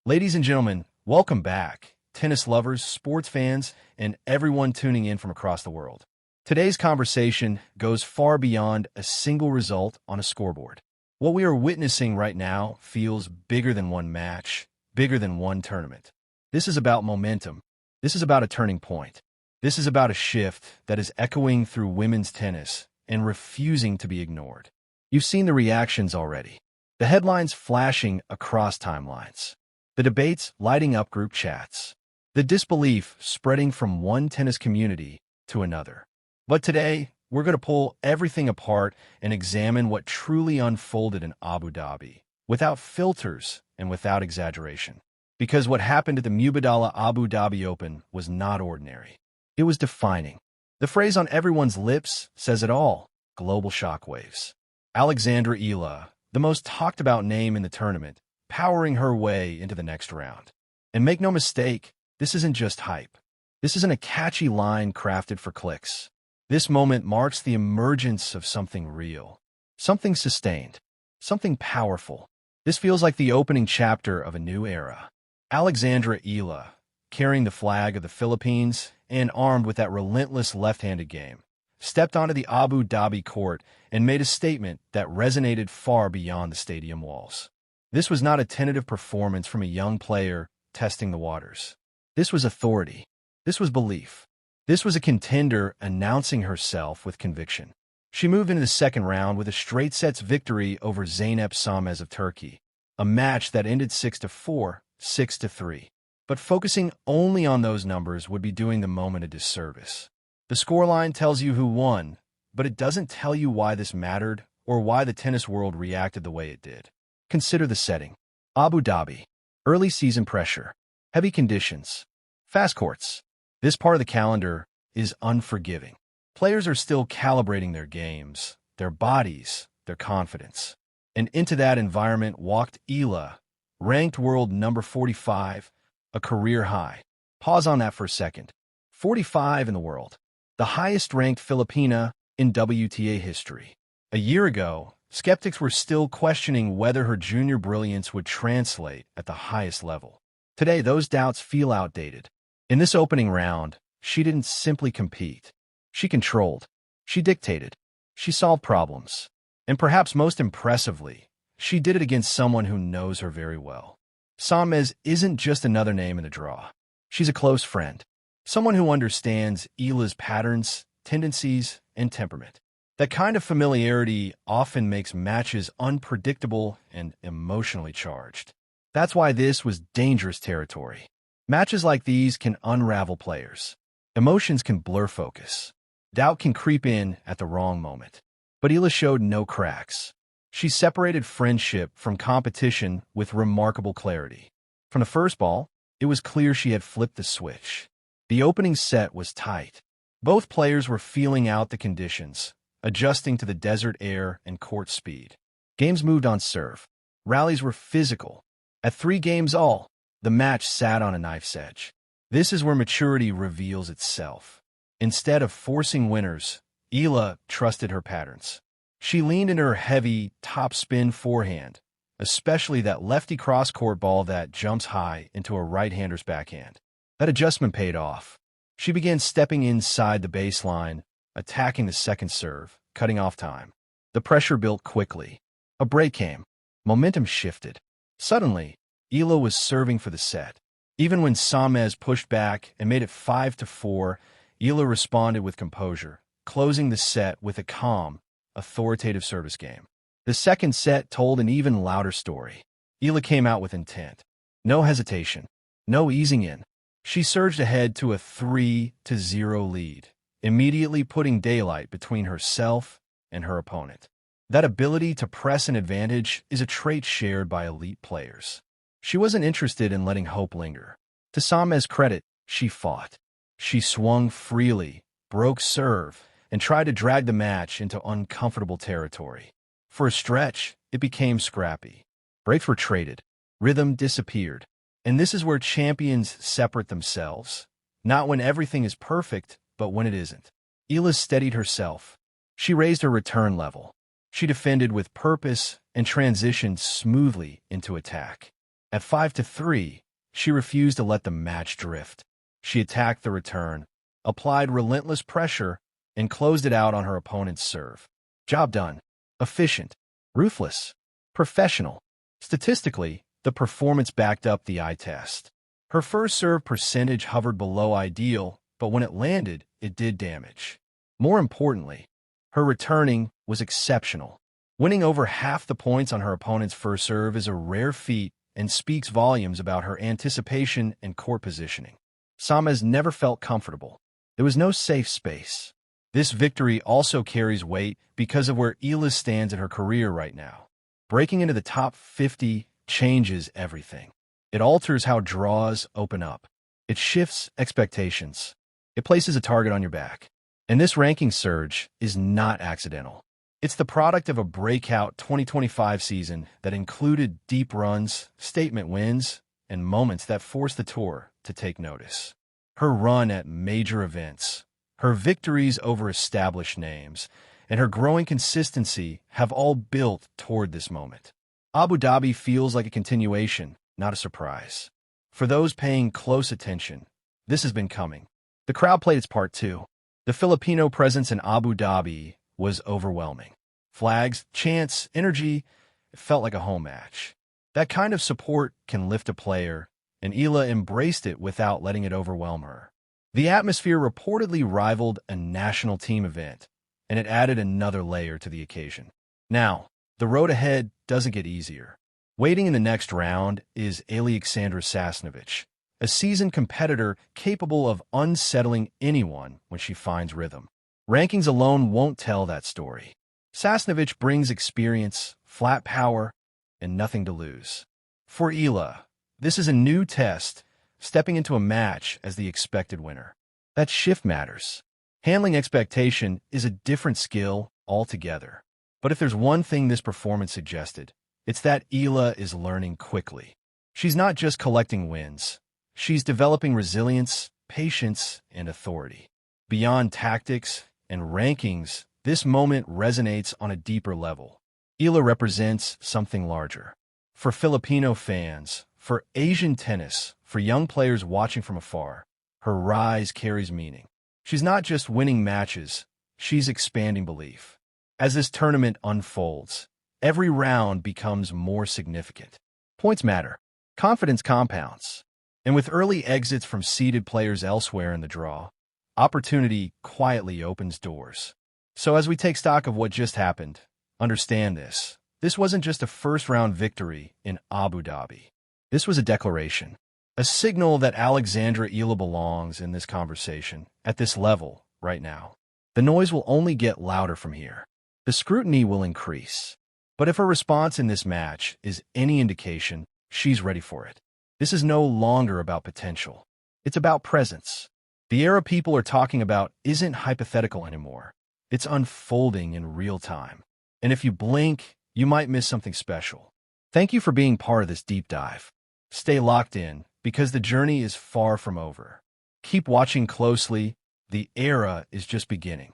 Ladies and gentlemen, welcome back, tennis lovers, sports fans, and everyone tuning in from across the world. Today's conversation goes far beyond a single result on a scoreboard. What we are witnessing right now feels bigger than one match, bigger than one tournament. This is about momentum. This is about a turning point. This is about a shift that is echoing through women's tennis and refusing to be ignored. You've seen the reactions already. The headlines flashing across timelines. The debates lighting up group chats. The disbelief spreading from one tennis community to another. But today, we're going to pull everything apart and examine what truly unfolded in Abu Dhabi, without filters and without exaggeration. Because what happened at the Mubadala Abu Dhabi Open was not ordinary. It was defining. The phrase on everyone's lips says it all: global shockwaves. Alexandra Eala, the most talked about name in the tournament, powering her way into the next round. And make no mistake, this isn't just hype. This isn't a catchy line crafted for clicks. This moment marks the emergence of something real, something sustained, something powerful. This feels like the opening chapter of a new era. Alexandra Eala, carrying the flag of the Philippines and armed with that relentless left-handed game, stepped onto the Abu Dhabi court and made a statement that resonated far beyond the stadium walls. This was not a tentative performance from a young player testing the waters. This was authority. This was belief. This was a contender announcing herself with conviction. She moved into the second round with a straight sets victory over Zeynep Samez of Turkey, a match that ended 6-4, 6-3. But focusing only on those numbers would be doing the moment a disservice. The scoreline tells you who won, but it doesn't tell you why this mattered or why the tennis world reacted the way it did. Consider the setting. Abu Dhabi. Early season pressure. Heavy conditions. Fast courts. This part of the calendar is unforgiving. Players are still calibrating their games, their bodies, their confidence. And into that environment walked Eala, ranked world number 45, a career high. Pause on that for a second. 45 in the world. The highest-ranked Filipina in WTA history. A year ago, skeptics were still questioning whether her junior brilliance would translate at the highest level. Today, those doubts feel outdated. In this opening round, she didn't simply compete. She controlled. She dictated. She solved problems. And perhaps most impressively, she did it against someone who knows her very well. Samez isn't just another name in the draw. She's a close friend. Someone who understands Eala's patterns, tendencies, and temperament. That kind of familiarity often makes matches unpredictable and emotionally charged. That's why this was dangerous territory. Matches like these can unravel players. Emotions can blur focus. Doubt can creep in at the wrong moment. But Eala showed no cracks. She separated friendship from competition with remarkable clarity. From the first ball, it was clear she had flipped the switch. The opening set was tight. Both players were feeling out the conditions, adjusting to the desert air and court speed. Games moved on serve. Rallies were physical. At 3 games all, the match sat on a knife's edge. This is where maturity reveals itself. Instead of forcing winners, Eala trusted her patterns. She leaned into her heavy, top-spin forehand, especially that lefty cross-court ball that jumps high into a right-hander's backhand. That adjustment paid off. She began stepping inside the baseline, attacking the second serve, cutting off time. The pressure built quickly. A break came. Momentum shifted. Suddenly, Eala was serving for the set. Even when Samez pushed back and made it 5-4, Eala responded with composure, closing the set with a calm, authoritative service game. The second set told an even louder story. Eala came out with intent. No hesitation. No easing in. She surged ahead to a 3-0 lead, immediately putting daylight between herself and her opponent. That ability to press an advantage is a trait shared by elite players. She wasn't interested in letting hope linger. To Samez's credit, she fought. She swung freely, broke serve, and tried to drag the match into uncomfortable territory. For a stretch, it became scrappy. Breaks were traded. Rhythm disappeared. And this is where champions separate themselves. Not when everything is perfect, but when it isn't. Eala steadied herself. She raised her return level. She defended with purpose and transitioned smoothly into attack. At 5-3, she refused to let the match drift. She attacked the return, applied relentless pressure, and closed it out on her opponent's serve. Job done. Efficient. Ruthless. Professional. Statistically, the performance backed up the eye test. Her first serve percentage hovered below ideal, but when it landed, it did damage. More importantly, her returning was exceptional. Winning over half the points on her opponent's first serve is a rare feat and speaks volumes about her anticipation and court positioning. Samez never felt comfortable. There was no safe space. This victory also carries weight because of where Eala stands in her career right now. Breaking into the top 50 changes everything. It alters how draws open up. It shifts expectations. It places a target on your back. And this ranking surge is not accidental. It's the product of a breakout 2025 season that included deep runs, statement wins, and moments that forced the tour to take notice. Her run at major events, her victories over established names, and her growing consistency have all built toward this moment. Abu Dhabi feels like a continuation, not a surprise. For those paying close attention, this has been coming. The crowd played its part too. The Filipino presence in Abu Dhabi was overwhelming. Flags, chants, energy, it felt like a home match. That kind of support can lift a player, and Eala embraced it without letting it overwhelm her. The atmosphere reportedly rivaled a national team event, and it added another layer to the occasion. Now, the road ahead doesn't get easier. Waiting in the next round is Era Alexandra Eala, a seasoned competitor capable of unsettling anyone when she finds rhythm. Rankings alone won't tell that story. Eala brings experience, flat power, and nothing to lose. For Eala, this is a new test, stepping into a match as the expected winner. That shift matters. Handling expectation is a different skill altogether. But if there's one thing this performance suggested, it's that Eala is learning quickly. She's not just collecting wins. She's developing resilience, patience, and authority. Beyond tactics and rankings, this moment resonates on a deeper level. Eala represents something larger. For Filipino fans, for Asian tennis, for young players watching from afar, her rise carries meaning. She's not just winning matches, she's expanding belief. As this tournament unfolds, every round becomes more significant. Points matter. Confidence compounds. And with early exits from seeded players elsewhere in the draw, opportunity quietly opens doors. So as we take stock of what just happened, understand this. This wasn't just a first-round victory in Abu Dhabi. This was a declaration, a signal that Alexandra Eala belongs in this conversation, at this level, right now. The noise will only get louder from here. The scrutiny will increase. But if her response in this match is any indication, she's ready for it. This is no longer about potential. It's about presence. The era people are talking about isn't hypothetical anymore. It's unfolding in real time. And if you blink, you might miss something special. Thank you for being part of this deep dive. Stay locked in, because the journey is far from over. Keep watching closely. The era is just beginning.